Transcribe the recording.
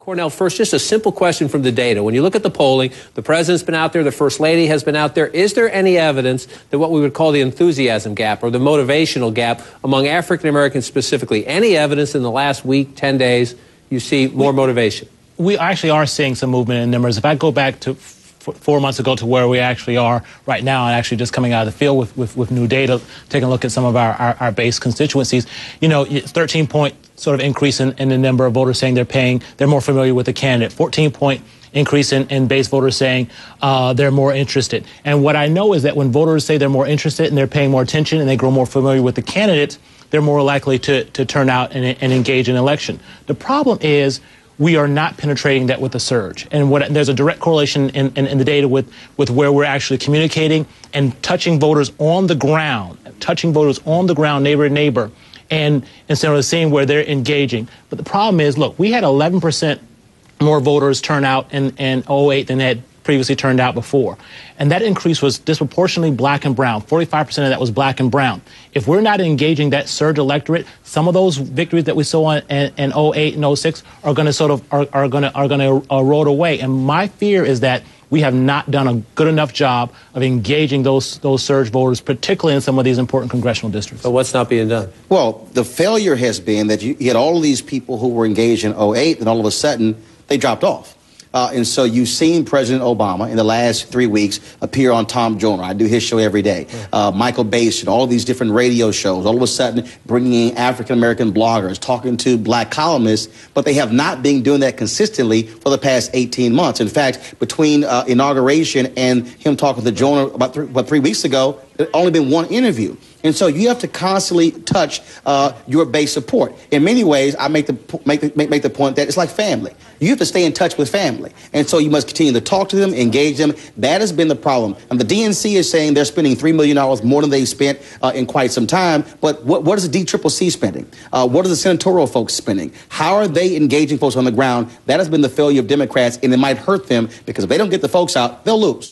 Cornell, first, just a simple question from the data. When you look at the polling, the president's been out there, the first lady has been out there. Is there any evidence that what we would call the enthusiasm gap or the motivational gap among African Americans specifically, any evidence in the last week, 10 days, you see more motivation? We actually are seeing some movement in numbers. If I go back to 4 months ago to where we actually are right now, and actually just coming out of the field with new data, taking a look at some of our base constituencies, you know, 13-point sort of increase in the number of voters saying they're more familiar with the candidate, 14-point increase in base voters saying they're more interested. And what I know is that when voters say they're more interested and they're paying more attention and they grow more familiar with the candidates, they're more likely to turn out and engage in election. The problem is we are not penetrating that with a surge. And there's a direct correlation in the data with where we're actually communicating and touching voters on the ground, neighbor to neighbor, and instead of seeing where they're engaging. But the problem is, look, we had 11% more voters turn out in 08 than had previously turned out before. And that increase was disproportionately black and brown. 45% of that was black and brown. If we're not engaging that surge electorate, some of those victories that we saw in 08 and 06 are going to sort of are going to erode away. And my fear is that we have not done a good enough job of engaging those surge voters, particularly in some of these important congressional districts. So what's not being done? Well, the failure has been that you had all of these people who were engaged in 08, and all of a sudden they dropped off. And so you've seen President Obama in the last 3 weeks appear on Tom Joyner. I do his show every day. Michael Basin, all these different radio shows, all of a sudden bringing in African-American bloggers, talking to black columnists, but they have not been doing that consistently for the past 18 months. In fact, between inauguration and him talking to Joyner about 3 weeks ago, there's only been one interview. And so you have to constantly touch your base support. In many ways, I make the point that it's like family. You have to stay in touch with family. And so you must continue to talk to them, engage them. That has been the problem. And the DNC is saying they're spending $3 million more than they've spent in quite some time. But what is the DCCC spending? What are the senatorial folks spending? How are they engaging folks on the ground? That has been the failure of Democrats, and it might hurt them because if they don't get the folks out, they'll lose.